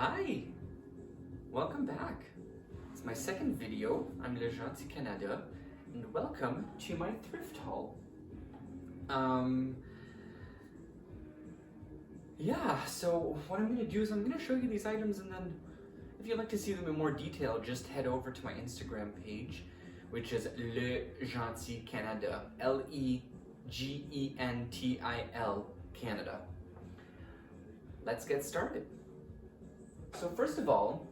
Hi! Welcome back. It's my second video. I'm Le Gentil Canada, and welcome to my thrift haul. So what I'm going to do is I'm going to show you these items, and then if you'd like to see them in more detail, just head over to my Instagram page, which is Le Gentil Canada, Legentil Canada. Let's get started. So first of all,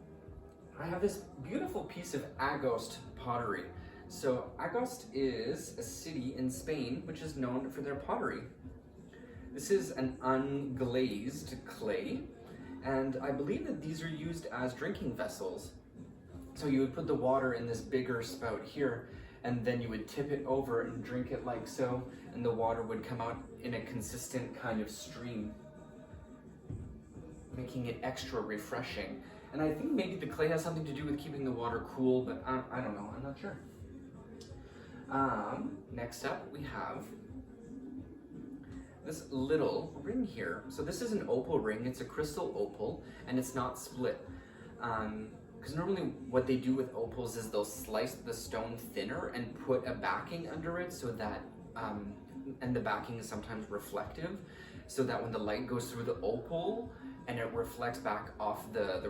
I have this beautiful piece of Agost pottery. So Agost is a city in Spain which is known for their pottery. This is an unglazed clay, and I believe that these are used as drinking vessels. So you would put the water in this bigger spout here, and then you would tip it over and drink it like so, and the water would come out in a consistent kind of stream, making it extra refreshing. And I think maybe the clay has something to do with keeping the water cool, but I don't know, I'm not sure. Next up we have this little ring here. So this is an opal ring, it's a crystal opal, and it's not split. Because normally what they do with opals is they'll slice the stone thinner and put a backing under it so that, and the backing is sometimes reflective, so that when the light goes through the opal, and it reflects back off the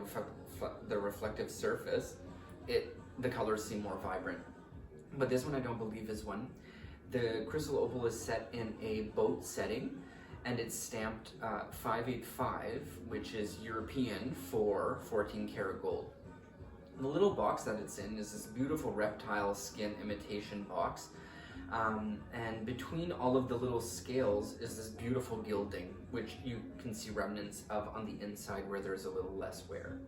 reflective surface, the colors seem more vibrant. But this one I don't believe is one. The crystal opal is set in a boat setting, and it's stamped 585, which is European for 14 karat gold. The little box that it's in is this beautiful reptile skin imitation box. And between all of the little scales is this beautiful gilding, which you can see remnants of on the inside where there's a little less wear.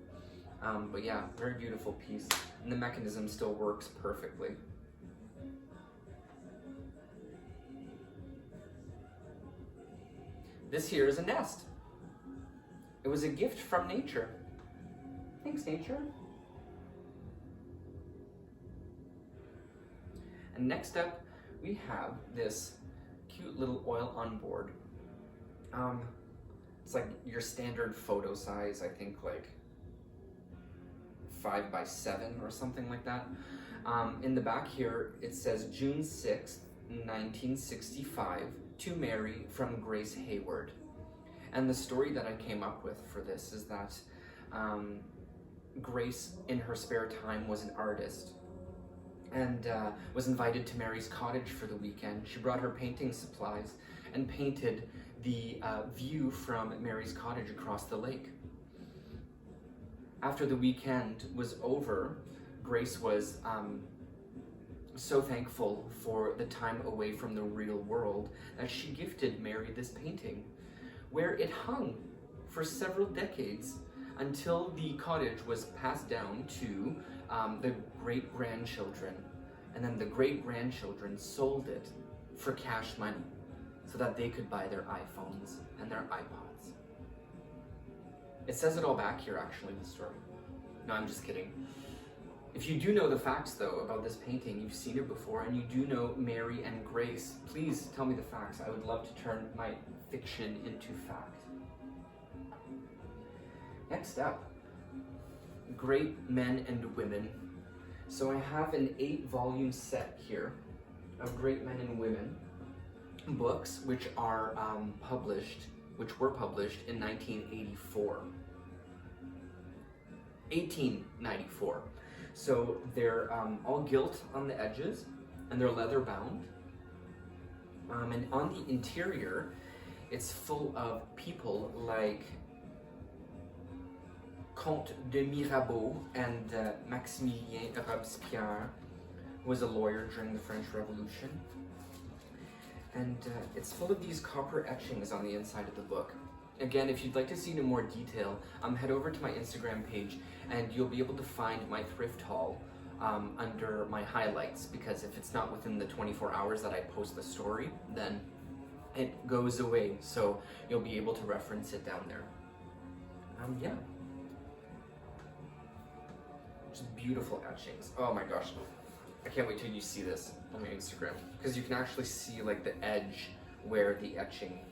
But yeah, very beautiful piece. And the mechanism still works perfectly. This here is a nest. It was a gift from nature. Thanks, nature. And next up, we have this cute little oil on board. It's like your standard photo size, I think like 5x7 or something like that. In the back here, it says June 6th, 1965, to Mary from Grace Hayward. And the story that I came up with for this is that Grace, in her spare time, was an artist, and was invited to Mary's cottage for the weekend. She brought her painting supplies and painted the view from Mary's cottage across the lake. After the weekend was over, Grace was so thankful for the time away from the real world that she gifted Mary this painting, where it hung for several decades until the cottage was passed down to the great-grandchildren, and then the great-grandchildren sold it for cash money so that they could buy their iPhones and their iPods. It says it all back here, actually, the story. No, I'm just kidding. If you do know the facts, though, about this painting, you've seen it before, and you do know Mary and Grace, please tell me the facts. I would love to turn my fiction into fact. Next up, great men and women. So I have an 8-volume set here of great men and women books, which are which were published in 1894. So they're all gilt on the edges, and they're leather bound. And on the interior, it's full of people like Comte de Mirabeau and Maximilien Robespierre, who was a lawyer during the French Revolution. And it's full of these copper etchings on the inside of the book. Again, if you'd like to see it in more detail, head over to my Instagram page, and you'll be able to find my thrift haul under my highlights, because if it's not within the 24 hours that I post the story, then it goes away, so you'll be able to reference it down there. Yeah. Just beautiful etchings. Oh my gosh. I can't wait till you see this on my Instagram, because you can actually see like the edge where the etching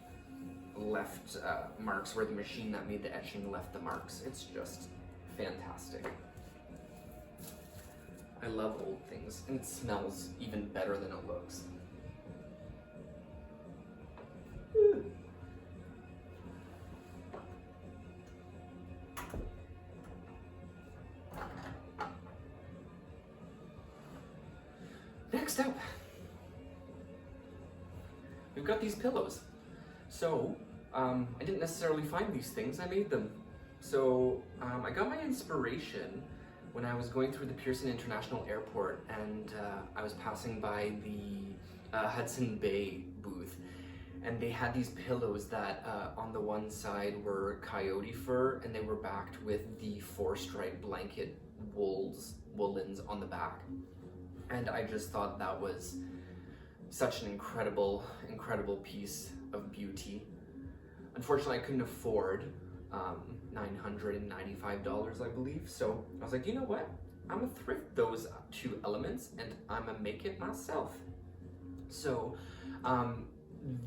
left marks, where the machine that made the etching left the marks. It's just fantastic. I love old things, and it smells even better than it looks. Next up, we've got these pillows. So, I didn't necessarily find these things, I made them. So, I got my inspiration when I was going through the Pearson International Airport, and I was passing by the Hudson Bay booth, and they had these pillows that on the one side were coyote fur, and they were backed with the 4-stripe blanket woolens on the back. And I just thought that was such an incredible piece of beauty. Unfortunately, I couldn't afford $995, I believe. So I was like, you know what? I'm gonna thrift those 2 elements and I'm gonna make it myself. So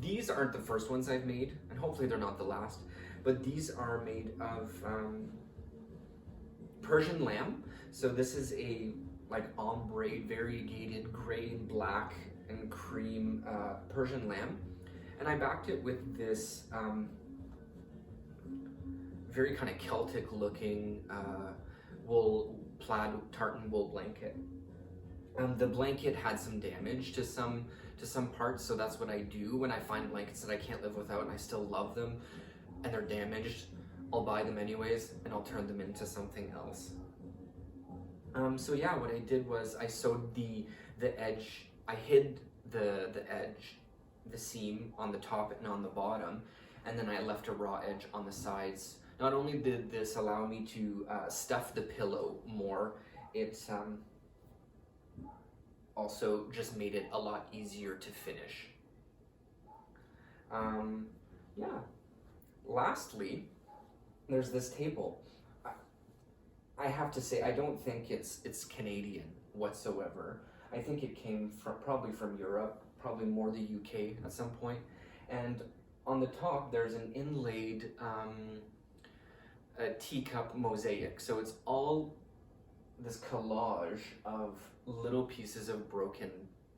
these aren't the first ones I've made, and hopefully they're not the last, but these are made of Persian lamb. So this is a like ombre, variegated gray, black, and cream Persian lamb. And I backed it with this very kind of Celtic looking plaid tartan wool blanket. The blanket had some damage to some parts, so that's what I do when I find blankets that I can't live without and I still love them and they're damaged. I'll buy them anyways and I'll turn them into something else. So yeah, what I did was I sewed the edge, I hid the edge, the seam on the top and on the bottom, and then I left a raw edge on the sides. Not only did this allow me to stuff the pillow more, it also just made it a lot easier to finish. Yeah. Lastly, there's this table. I have to say, I don't think it's Canadian whatsoever. I think it came probably from Europe, probably more the UK at some point. And on the top, there's an inlaid teacup mosaic. So it's all this collage of little pieces of broken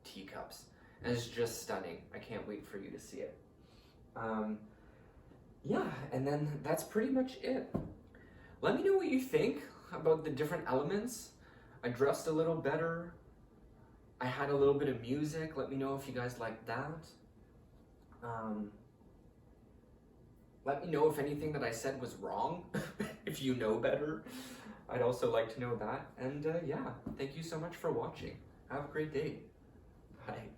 teacups. And it's just stunning. I can't wait for you to see it. Yeah, and then that's pretty much it. Let me know what you think about the different elements. I dressed a little better. I had a little bit of music. Let me know if you guys like that. Let me know if anything that I said was wrong, if you know better. I'd also like to know that. And yeah, thank you so much for watching. Have a great day. Bye.